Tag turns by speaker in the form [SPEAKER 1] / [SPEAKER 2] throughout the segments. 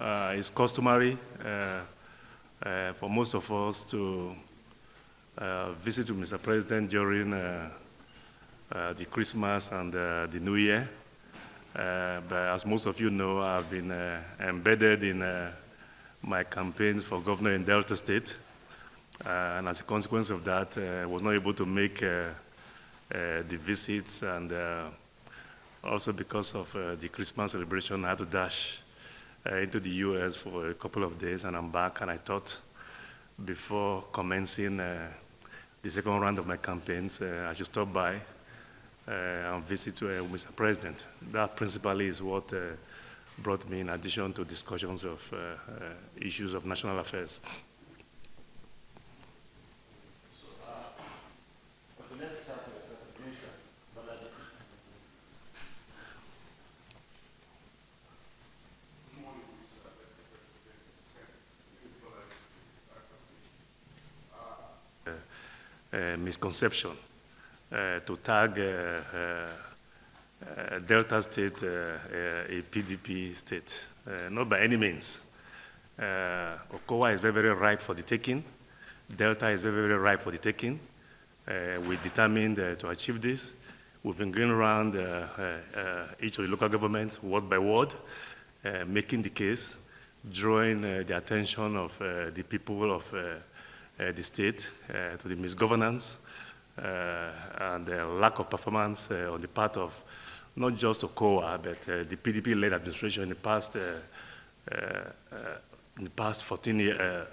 [SPEAKER 1] it's customary for most of us to visit with Mr. President during the Christmas and the New Year. But as most of you know, I've been embedded in my campaigns for governor in Delta State. And as a consequence of that, I was not able to make the visits, and also because of the Christmas celebration, I had to dash into the US for a couple of days, and I'm back, and I thought before commencing the second round of my campaigns, I should stop by and visit Mr. President. That principally is what brought me in addition to discussions of issues of national affairs. Misconception to tag Delta State a PDP state. Not by any means. Okowa is very, very ripe for the taking. Delta is very, very ripe for the taking. We're determined to achieve this. We've been going around each of the local governments word by word, making the case, drawing the attention of the people of the state to the misgovernance and lack of performance on the part of not just Okowa, but the PDP-led administration in the past 14 years,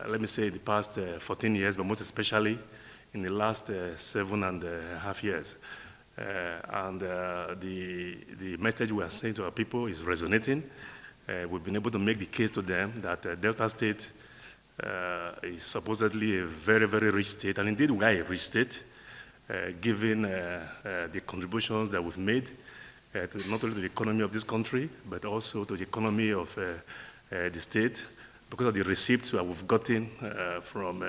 [SPEAKER 1] let me say the past 14 years, but most especially in the last 7.5 years. The message we are saying to our people is resonating. We've been able to make the case to them that Delta State is supposedly a very, very rich state, and indeed we are a rich state, given the contributions that we've made not only to the economy of this country, but also to the economy of the state, because of the receipts that we've gotten from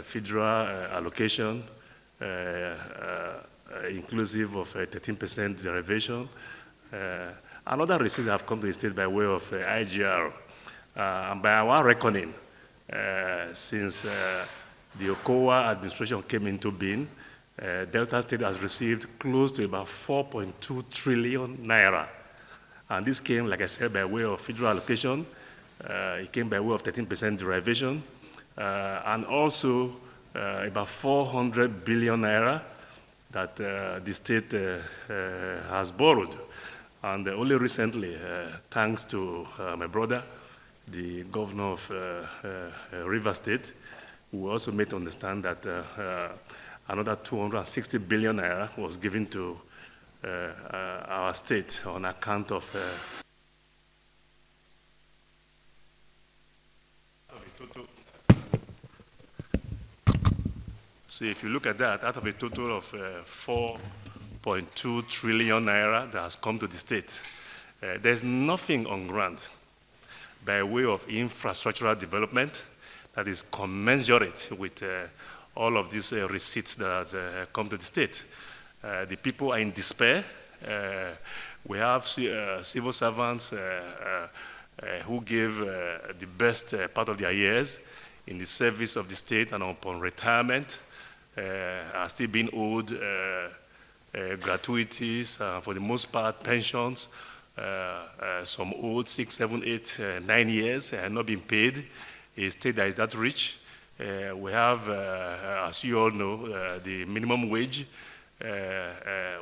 [SPEAKER 1] federal allocation, inclusive of 13% derivation, and other receipts have come to the state by way of IGR. And by our reckoning, since the Okowa administration came into being, Delta State has received close to about 4.2 trillion naira. And this came, like I said, by way of federal allocation. It came by way of 13% derivation. And also about 400 billion naira that the state has borrowed. And only recently, thanks to my brother, the governor of Rivers State, who also made to understand that another 260 billion naira was given to our state on account of total. So if you look at that, out of a total of 4.2 trillion naira that has come to the state, there's nothing on ground by way of infrastructural development that is commensurate with all of these receipts that come to the state. The people are in despair. We have civil servants who gave the best part of their years in the service of the state, and upon retirement are still being owed gratuities, for the most part pensions. Some owed 6, 7, 8, 9 years and not being paid. A state that is that rich. We have, as you all know, the minimum wage,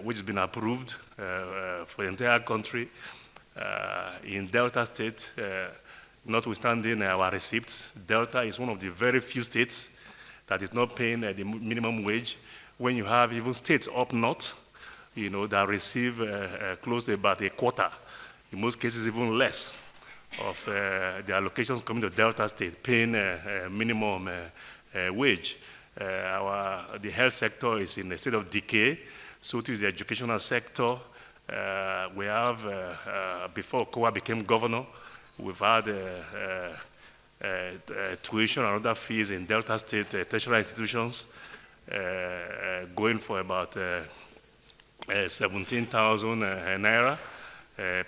[SPEAKER 1] which has been approved for the entire country. In Delta State, notwithstanding our receipts, Delta is one of the very few states that is not paying the minimum wage, when you have even states up north, that receive close to about a quarter, in most cases even less, of the allocations coming to Delta State, paying minimum wage. The health sector is in a state of decay, so too is the educational sector. We have, before Okowa became governor, we've had tuition and other fees in Delta State tertiary institutions going for about 17,000 naira.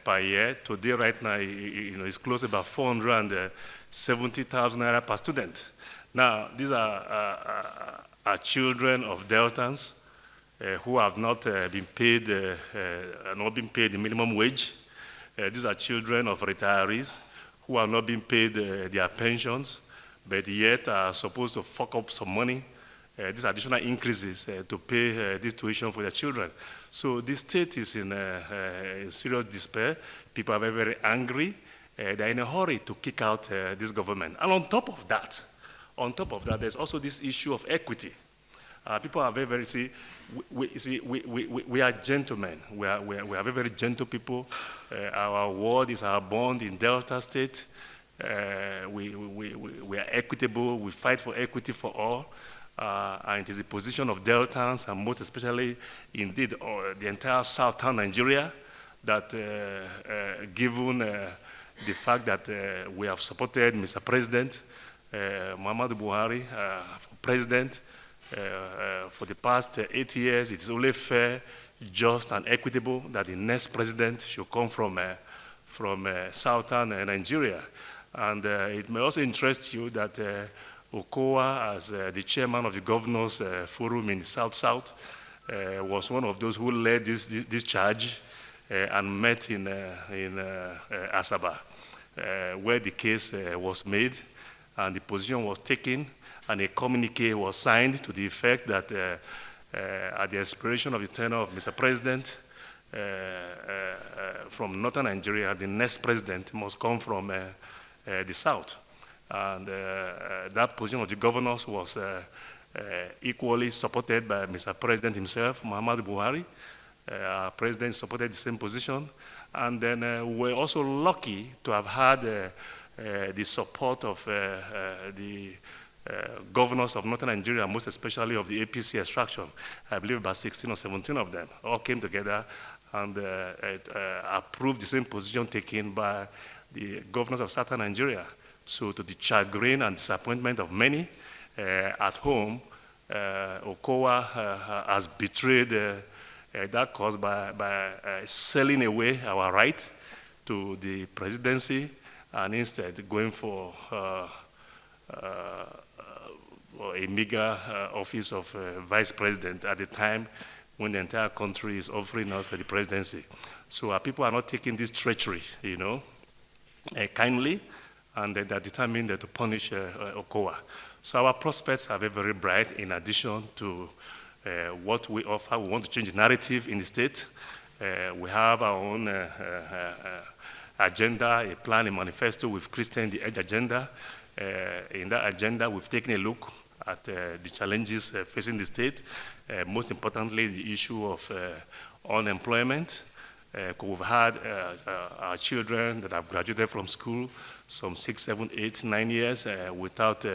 [SPEAKER 1] per year. Today, right now, it's close to about 470,000 naira per student. Now, these are children of Deltans who have not been paid the minimum wage. These are children of retirees who are not being paid their pensions, but yet are supposed to fork up some money, these additional increases to pay this tuition for their children. So the state is in serious despair. People are very, very angry. They're in a hurry to kick out this government. And on top of that, there's also this issue of equity. People are very, very, we are gentlemen. We are very, very gentle people. Our word is our bond in Delta State. We are equitable. We fight for equity for all. And it is the position of Deltans, and most especially, indeed, the entire southern Nigeria, that given the fact that we have supported Mr. President Muhammadu Buhari for president for the past 8 years, it is only fair, just, and equitable that the next president should come from southern Nigeria. And it may also interest you that Okowa, as the chairman of the Governors Forum in the South-South, was one of those who led this charge and met in Asaba, where the case was made and the position was taken, and a communique was signed to the effect that at the expiration of the tenure of Mr. President from northern Nigeria, the next president must come from the south. And that position of the governors was equally supported by Mr. President himself, Muhammadu Buhari. Our president supported the same position. And then we're also lucky to have had the support of the governors of northern Nigeria, most especially of the APC extraction. I believe about 16 or 17 of them all came together and approved the same position taken by the governors of southern Nigeria. So to the chagrin and disappointment of many at home, Okowa has betrayed that cause by selling away our right to the presidency and instead going for a meager office of vice president at the time when the entire country is offering us the presidency. So our people are not taking this treachery, kindly, and they're determined to punish Okowa. So our prospects are very, very bright. In addition to what we offer, we want to change the narrative in the state. We have our own agenda, a plan, a manifesto with Christian the Edge agenda. In that agenda, we've taken a look at the challenges facing the state, most importantly, the issue of unemployment. We've had our children that have graduated from school, some 6, 7, 8, 9 years without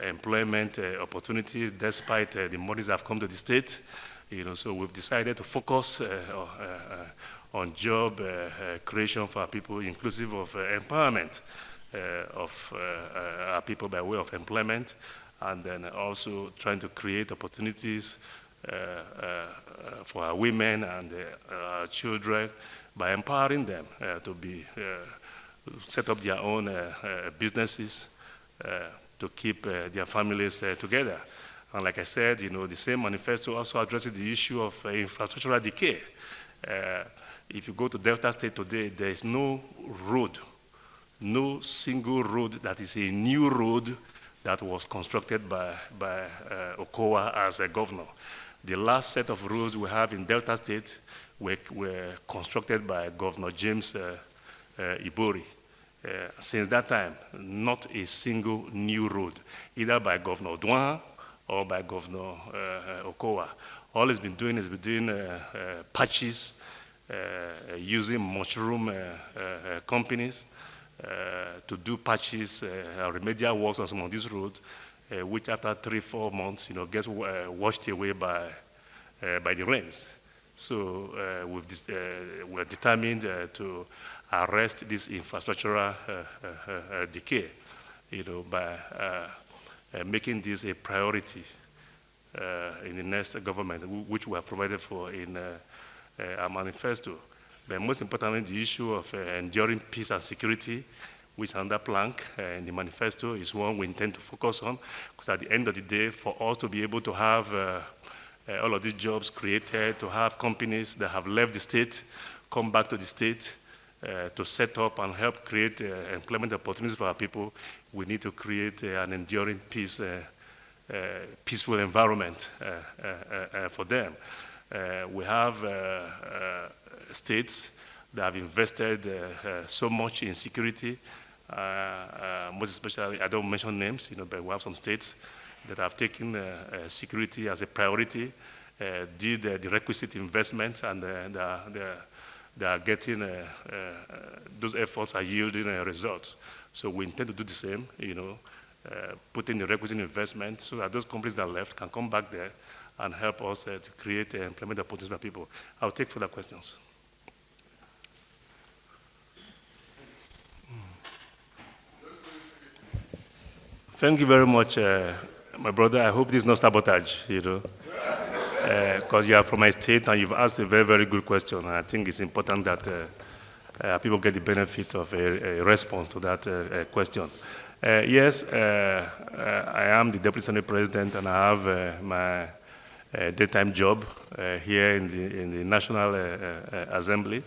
[SPEAKER 1] employment opportunities, despite the monies that have come to the state. So we've decided to focus on job creation for our people, inclusive of empowerment of our people by way of employment, and then also trying to create opportunities for our women and our children by empowering them to set up their own businesses to keep their families together. And like I said, the same manifesto also addresses the issue of infrastructural decay. If you go to Delta State today, there is no road, no single road that is a new road that was constructed by Okowa as a governor. The last set of roads we have in Delta State were constructed by Governor James Ibori. Since that time, not a single new road, either by Governor Odwan or by Governor Okowa. All he's been doing is patches using mushroom companies to do patches, remedial works on some of these roads, which after 3-4 months, gets washed away by the rains. So we're determined to arrest this infrastructural decay, by making this a priority in the next government, which we have provided for in our manifesto. But most importantly, the issue of enduring peace and security, which is another plank in the manifesto, is one we intend to focus on. Because at the end of the day, for us to be able to have all of these jobs created, to have companies that have left the state, come back to the state, to set up and help create employment opportunities for our people, we need to create an enduring peaceful environment for them. We have states that have invested so much in security, most especially, I don't mention names, but we have some states that have taken security as a priority, did the requisite investment, and they are getting, those efforts are yielding results. So we intend to do the same, put in the requisite investment so that those companies that left can come back there and help us to create employment opportunities for people. I'll take further questions. Thank you very much, my brother. I hope this is not sabotage, because you are from my state and you've asked a very, very good question. I think it's important that people get the benefit of a response to that question. Yes, I am the Deputy Senate President, and I have my daytime job here in the National Assembly.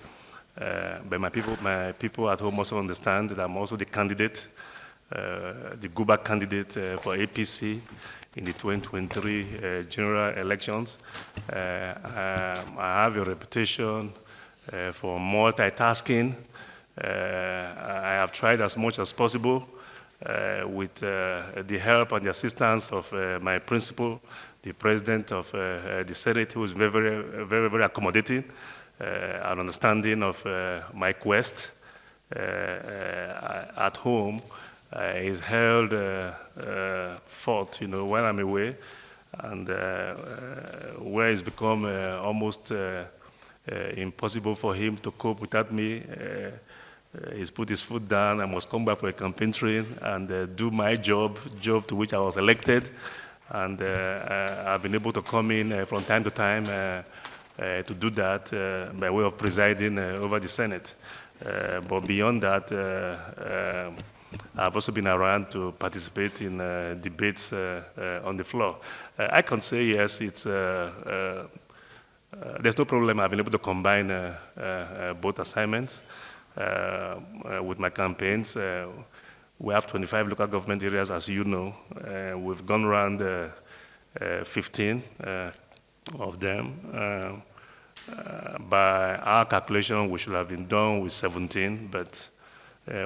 [SPEAKER 1] But my people at home also understand that I'm also the candidate, the Guba candidate for APC in the 2023 general elections. I have a reputation for multitasking. I have tried as much as possible with the help and the assistance of my principal, the president of the Senate, who is very, very, very, very accommodating and understanding of my quest at home. Is held fought, while I'm away, and where it's become almost impossible for him to cope without me. He's put his foot down. I must come back for a campaign trail and do my job to which I was elected. And I've been able to come in from time to time to do that by way of presiding over the Senate. But beyond that, I've also been around to participate in debates on the floor. I can say yes, there's no problem. I've been able to combine both assignments with my campaigns. We have 25 local government areas, as you know. We've gone around 15 of them. By our calculation, we should have been done with 17, but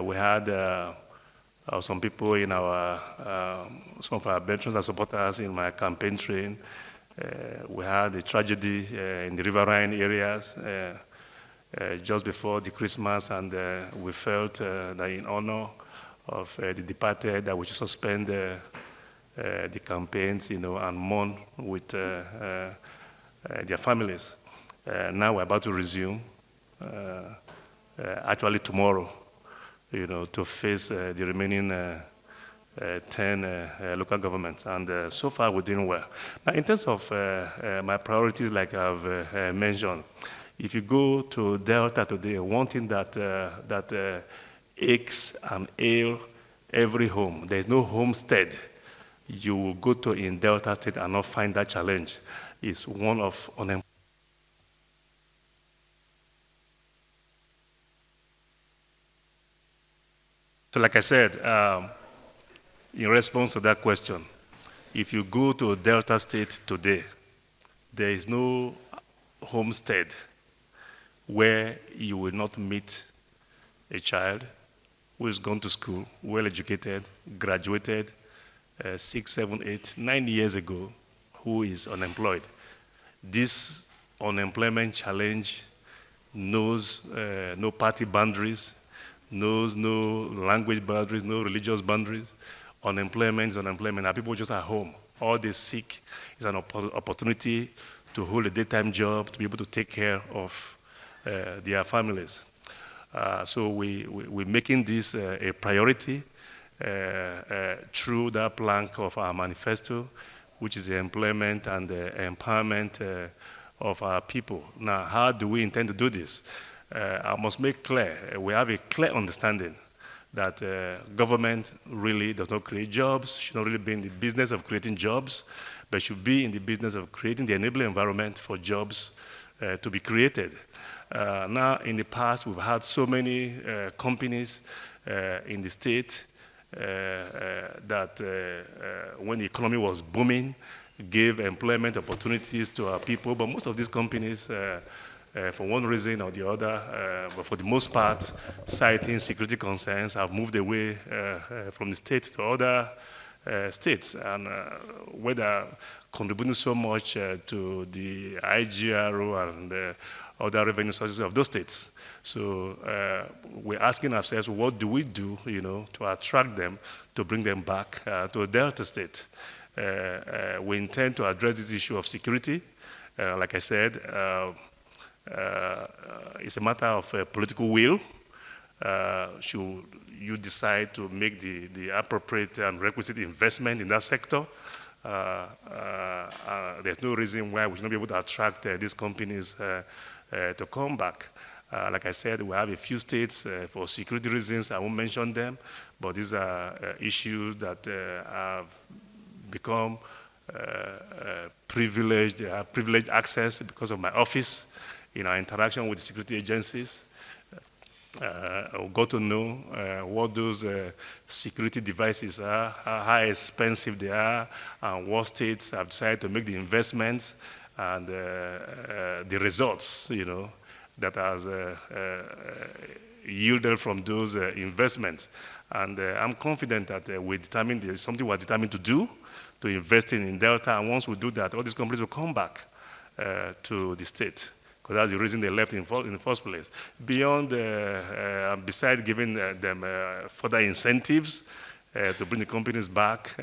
[SPEAKER 1] we had some people in some of our veterans and supporters in my campaign train. We had a tragedy in the riverine areas just before the Christmas, and we felt that in honor of the departed, that we should suspend the campaigns, and mourn with their families. Now we're about to resume, actually tomorrow, to face the remaining 10 local governments, and so far we're doing well. Now, in terms of my priorities, like I've mentioned, if you go to Delta today, one thing that aches and ails every home, there is no homestead you will go to in Delta State and not find that challenge. It's one of unemployment. So like I said, in response to that question, if you go to Delta State today, there is no homestead where you will not meet a child who has gone to school, well-educated, graduated 6, 7, 8, 9 years ago, who is unemployed. This unemployment challenge knows no party boundaries, knows no language boundaries, no religious boundaries. Unemployment is unemployment. And people just at home. All they seek is an opportunity to hold a daytime job, to be able to take care of their families. So we're making this a priority through that plank of our manifesto, which is the employment and the empowerment of our people. Now, how do we intend to do this? I must make clear, we have a clear understanding that government really does not create jobs, should not really be in the business of creating jobs, but should be in the business of creating the enabling environment for jobs to be created. Now, in the past, we've had so many companies in the state that when the economy was booming, gave employment opportunities to our people, but most of these companies, for one reason or the other, but for the most part, citing security concerns, have moved away from the state to other states, and whether contributing so much to the IGRO and other revenue sources of those states. So we're asking ourselves, what do we do, to attract them, to bring them back to Delta State? We intend to address this issue of security. Like I said, it's a matter of political will. Should you decide to make the appropriate and requisite investment in that sector, there's no reason why we should not be able to attract these companies to come back. Like I said, we have a few states for security reasons. I won't mention them, but these are issues that have become privileged. They have privileged access because of my office in our interaction with the security agencies. I got to know what those security devices are, how expensive they are, and what states have decided to make the investments, and the results, that has yielded from those investments. And I'm confident that there's something we're determined to do, to invest in Delta, and once we do that, all these companies will come back to the state, because that's the reason they left in the first place. Beyond, besides giving them further incentives to bring the companies back,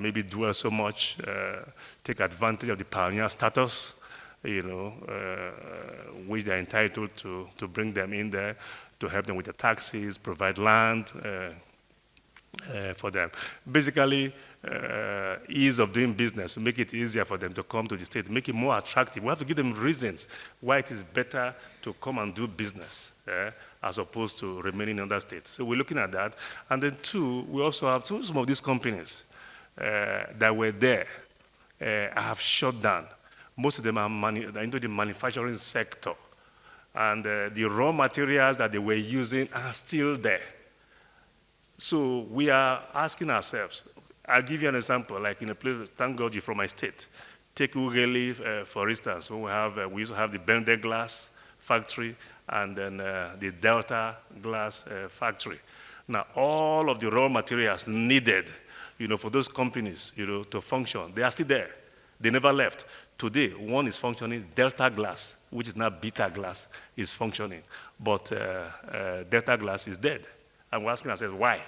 [SPEAKER 1] maybe dwell so much, take advantage of the pioneer status, which they're entitled to bring them in there, to help them with the taxes, provide land for them. Basically, ease of doing business, make it easier for them to come to the state, make it more attractive. We have to give them reasons why it is better to come and do business as opposed to remaining in other states. So we're looking at that. And then two, we also have some of these companies that were there have shut down. Most of them are into the manufacturing sector. And the raw materials that they were using are still there. So we are asking ourselves, I'll give you an example, like in a place, thank God you're from my state. Take Ughelli, for instance, when we used to have the Bende glass factory and then the Delta glass factory. Now, all of the raw materials needed, for those companies, to function, they are still there. They never left. Today, one is functioning, Delta glass, which is now Beta glass, is functioning. But Delta glass is dead. And we're asking ourselves, why?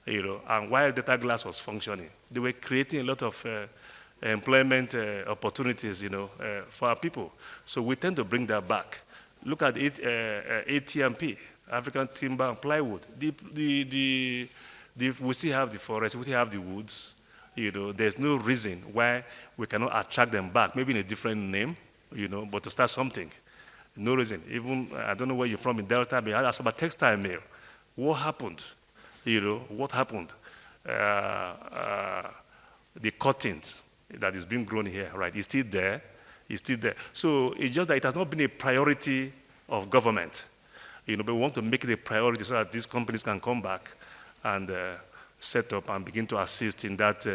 [SPEAKER 1] And while Delta glass was functioning, they were creating a lot of employment opportunities, for our people. So we tend to bring that back. Look at ATMP, African Timber and Plywood. We still have the forest, we still have the woods. There's no reason why we cannot attract them back, maybe in a different name, but to start something. No reason. Even, I don't know where you're from in Delta, but I asked about textile mill. What happened? What happened? The curtains that is being grown here, right, is still there. It's still there. So it's just that it has not been a priority of government. But we want to make it a priority so that these companies can come back and set up and begin to assist in that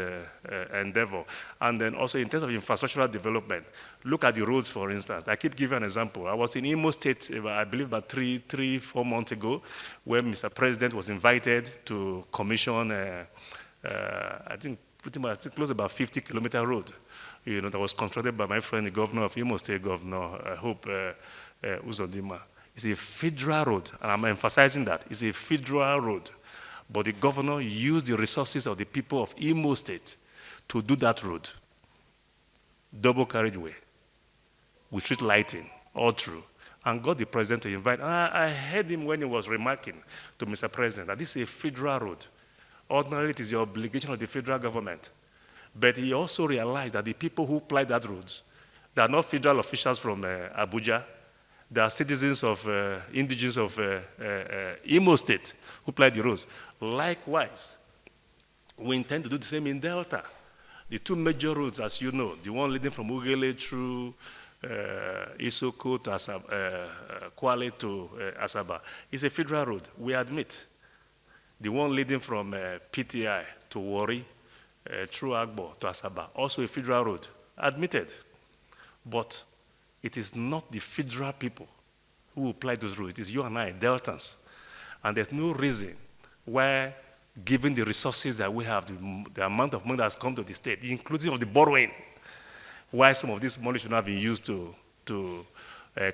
[SPEAKER 1] endeavor. And then also in terms of infrastructural development, look at the roads, for instance. I keep giving an example. I was in Imo State, I believe about 4 months ago, where Mr. President was invited to commission, I think pretty much close about 50-kilometer road, that was constructed by my friend, the governor of Imo State, Governor Hope Uzodimma. It's a federal road, and I'm emphasizing that. It's a federal road. But the governor used the resources of the people of Imo State to do that road. Double carriageway, with street lighting, all through. And got the president to invite. And I heard him when he was remarking to Mr. President that this is a federal road. Ordinarily, it is the obligation of the federal government. But he also realized that the people who ply that roads, they are not federal officials from Abuja. There are citizens of, indigenous of Imo State who ply the roads. Likewise, we intend to do the same in Delta. The two major roads, as you know, the one leading from Ugele through Isoko to Asaba, Kwale to Asaba, is a federal road, we admit. The one leading from PTI to Warri through Agbo to Asaba, also a federal road, admitted. But it is not the federal people who apply those roads. It is you and I, Deltans. And there's no reason why, given the resources that we have, the amount of money that has come to the state, inclusive of the borrowing, why some of this money should not have been used to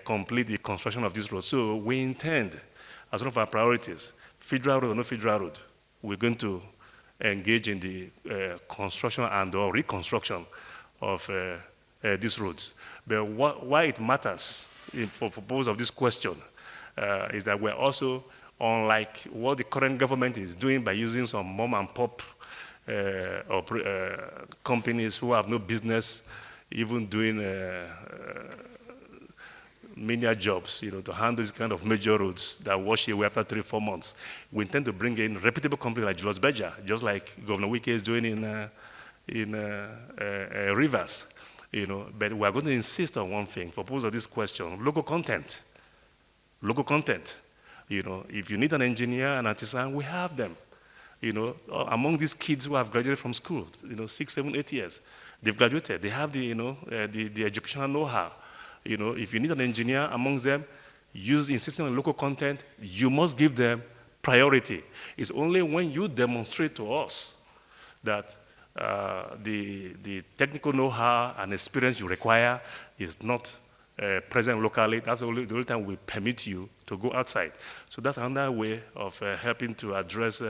[SPEAKER 1] complete the construction of this road. So we intend, as one of our priorities, federal road or no federal road, we're going to engage in the construction and or reconstruction of these roads. But why it matters for purpose of this question is that we're also, unlike what the current government is doing by using some mom and pop companies who have no business even doing menial jobs, to handle this kind of major roads that wash away after 3-4 months. We intend to bring in reputable companies like Julius Berger, just like Governor Wike is doing in Rivers. But we are going to insist on one thing for purpose of this question: local content. Local content. If you need an engineer, an artisan, we have them. Among these kids who have graduated from school, 6, 7, 8 years, they've graduated. They have the educational know-how. If you need an engineer amongst them, insisting on local content, you must give them priority. It's only when you demonstrate to us that the technical know-how and experience you require is not present locally, that's the only time we permit you to go outside. So that's another way of helping to address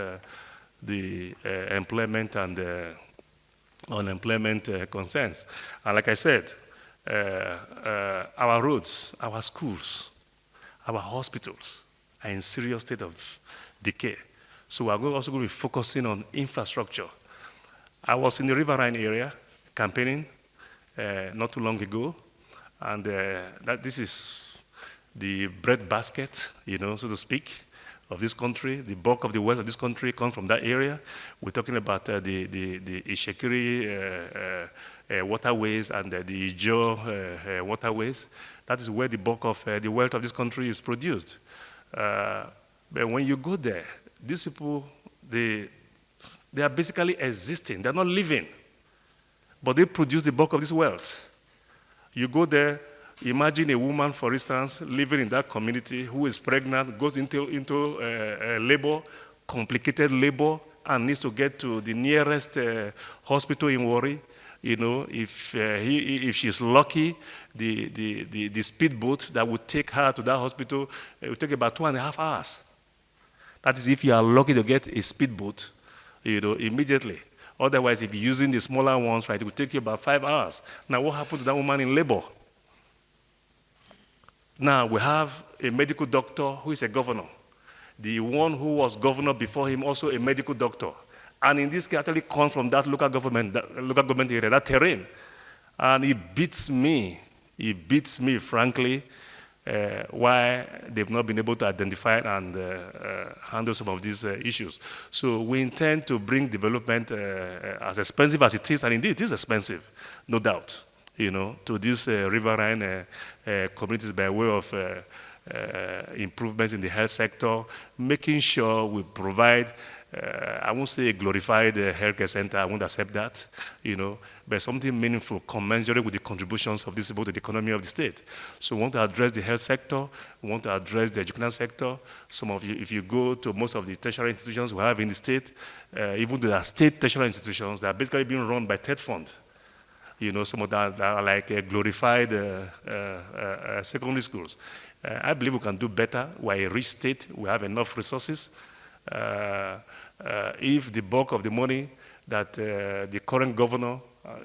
[SPEAKER 1] the employment and unemployment concerns. And like I said, our roads, our schools, our hospitals are in serious state of decay. So we're also going to be focusing on infrastructure. I was in the Riverine area campaigning not too long ago, and this is the breadbasket, so to speak, of this country. The bulk of the wealth of this country comes from that area. We're talking about the Ishekiri waterways and the Ijo waterways. That is where the bulk of the wealth of this country is produced. But when you go there, these people, they are basically existing. They're not living, but they produce the bulk of this wealth. You go there, imagine a woman, for instance, living in that community who is pregnant, goes into labor, complicated labor, and needs to get to the nearest hospital in Warri. If she's lucky, the speedboat that would take her to that hospital, it would take about 2.5 hours. That is if you are lucky to get a speedboat, immediately. Otherwise, if you're using the smaller ones, right, it will take you about 5 hours. Now, what happened to that woman in labor? Now, we have a medical doctor who is a governor. The one who was governor before him, also a medical doctor. And in this case, actually comes from that local government area, that terrain. And it beats me, frankly, why they've not been able to identify and handle some of these issues. So we intend to bring development as expensive as it is, and indeed it is expensive, no doubt, to these riverine communities by way of improvements in the health sector, making sure we provide, I won't say a glorified healthcare center, I won't accept that, but something meaningful, commensurate with the contributions of these people to the economy of the state. So we want to address the health sector, we want to address the educational sector. Some of you, if you go to most of the tertiary institutions we have in the state, even though they are state tertiary institutions, they are basically being run by TED Fund. Some of that are like glorified secondary schools. I believe we can do better. We're a rich state, we have enough resources. If the bulk of the money that the current governor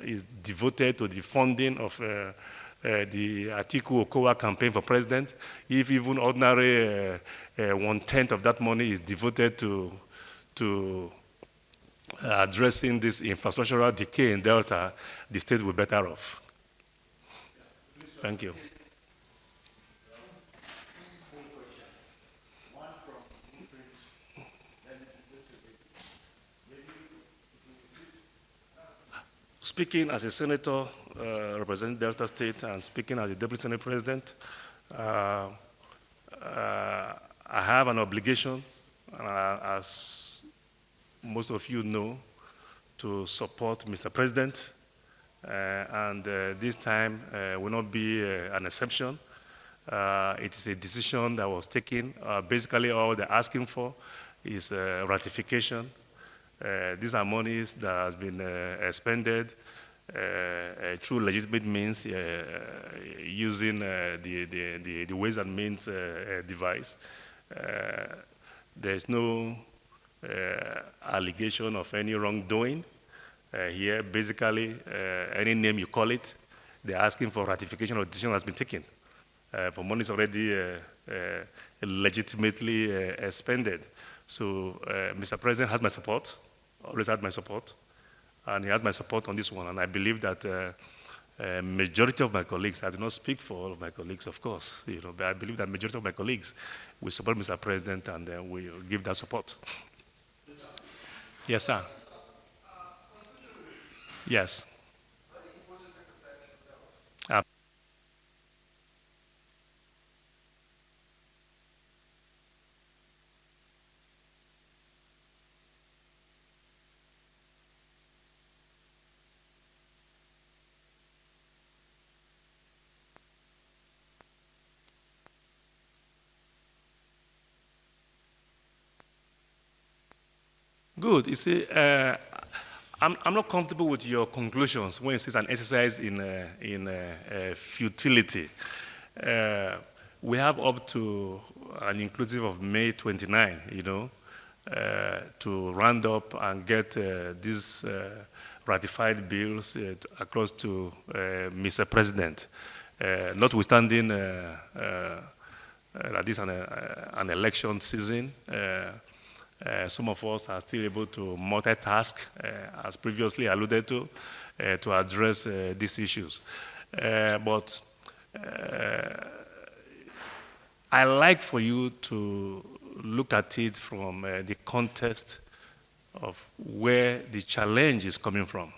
[SPEAKER 1] is devoted to the funding of the Atiku Okowa campaign for president, if even ordinary 1/10 of that money is devoted to addressing this infrastructural decay in Delta, the state will be better off. Thank you. speaking as a senator representing Delta State and speaking as a deputy senate president, uh, I have an obligation, as most of you know, to support Mr. President, and this time will not be an exception. It is a decision that was taken. Basically, all they're asking for is ratification. These are monies that has been expended through legitimate means, using the Ways and Means device. There's no allegation of any wrongdoing here. Basically, any name you call it, they're asking for ratification of the decision has been taken for monies already legitimately expended. So Mr. President has my support, always had my support, and he has my support on this one. And I believe that majority of my colleagues, I do not speak for all of my colleagues, of course, but I believe that majority of my colleagues will support Mr. President and will give that support. Yes, sir. Yes. Good. You see, I'm not comfortable with your conclusions when it says an exercise in futility. We have up to an inclusive of May 29, to round up and get these ratified bills across to Mr. President. Notwithstanding that this is an election season, some of us are still able to multitask, as previously alluded to address these issues. But I like for you to look at it from the context of where the challenge is coming from.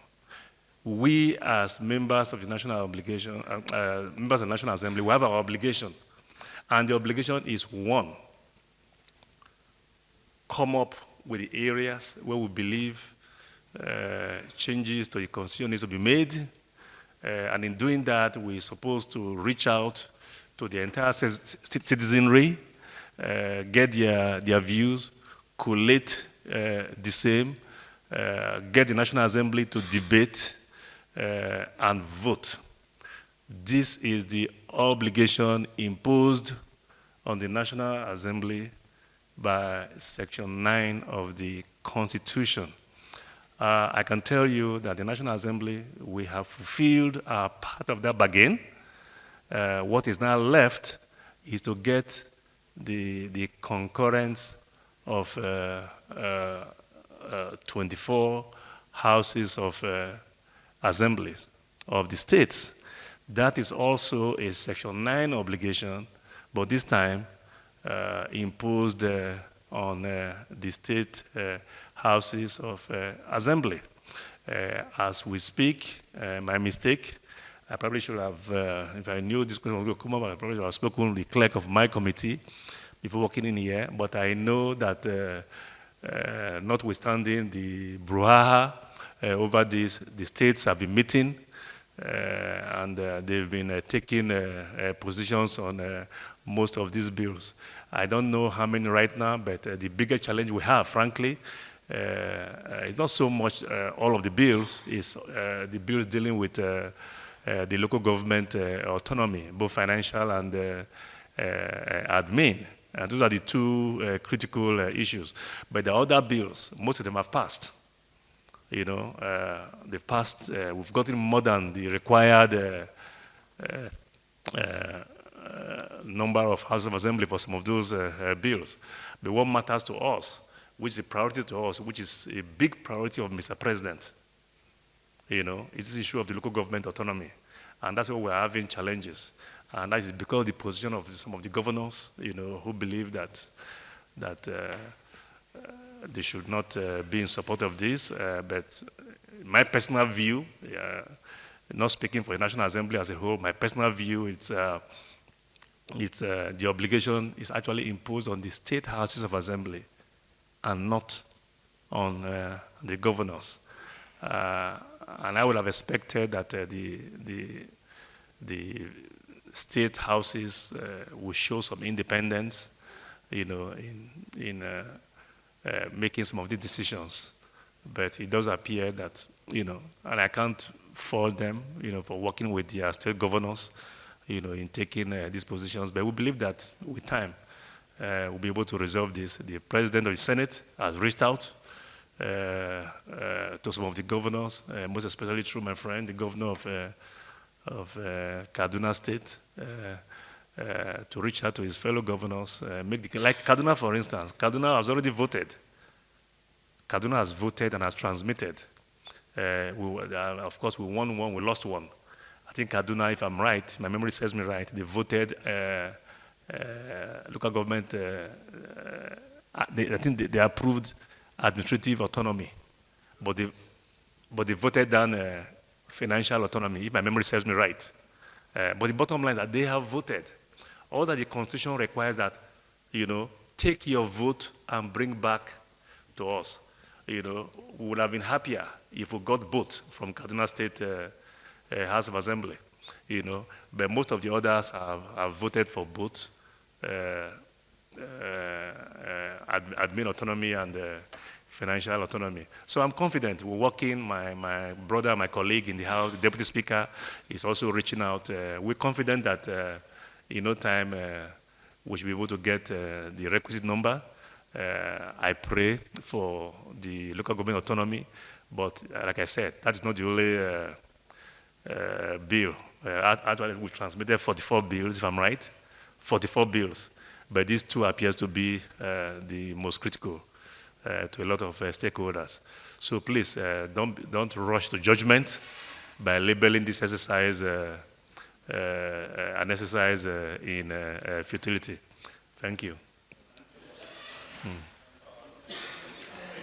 [SPEAKER 1] We, as members of the National Obligation, members of the National Assembly, we have our obligation, and the obligation is one: come up with the areas where we believe changes to the constitution needs to be made, and in doing that, we're supposed to reach out to the entire citizenry, get their views, collate the same, get the National Assembly to debate and vote. This is the obligation imposed on the National Assembly by Section 9 of the Constitution. I can tell you that the National Assembly, we have fulfilled our part of that bargain. What is now left is to get the concurrence of 24 houses of assemblies of the states. That is also a Section 9 obligation, but this time imposed on the state houses of assembly. As we speak, my mistake, I probably should have, if I knew this question was going to come up, I probably should have spoken with the clerk of my committee before walking in here, but I know that notwithstanding the brouhaha over this, the states have been meeting, and they've been taking positions on most of these bills. I don't know how many right now, but the bigger challenge we have, frankly, it's not so much all of the bills, it's the bills dealing with the local government autonomy, both financial and admin. And those are the two critical issues. But the other bills, most of them have passed. They've passed, we've gotten more than the required number of Houses of Assembly for some of those bills. But what matters to us, which is a priority to us, which is a big priority of Mr. President, is the issue of the local government autonomy. And that's where we're having challenges. And that is because of the position of some of the governors, who believe that they should not be in support of this. But my personal view, not speaking for the National Assembly as a whole, my personal view, the obligation is actually imposed on the state houses of assembly and not on the governors. And I would have expected that the state houses will show some independence, in making some of these decisions. But it does appear that, and I can't fault them, for working with their state governors, in taking these positions. But we believe that with time, we'll be able to resolve this. The President of the Senate has reached out to some of the governors, most especially through my friend, the governor of Kaduna State, to reach out to his fellow governors, like Kaduna, for instance. Kaduna has already voted. Kaduna has voted and has transmitted. Of course, we won one, we lost one. I think Kaduna, if I'm right, my memory serves me right, they voted local government, I think they approved administrative autonomy, but they voted down financial autonomy, if my memory serves me right. But the bottom line is that they have voted. All that the Constitution requires that, take your vote and bring back to us. We would have been happier if we got both from Kaduna State House of Assembly, But most of the others have voted for both admin autonomy and financial autonomy. So I'm confident. We're working. My brother, my colleague in the House, the Deputy Speaker, is also reaching out. We're confident that in no time we should be able to get the requisite number. I pray for the local government autonomy, but like I said, that's not the only bill. Actually, we transmitted 44 bills, if I'm right, 44 bills. But these two appears to be the most critical to a lot of stakeholders. So please, don't rush to judgment by labeling this exercise an exercise in futility. Thank you.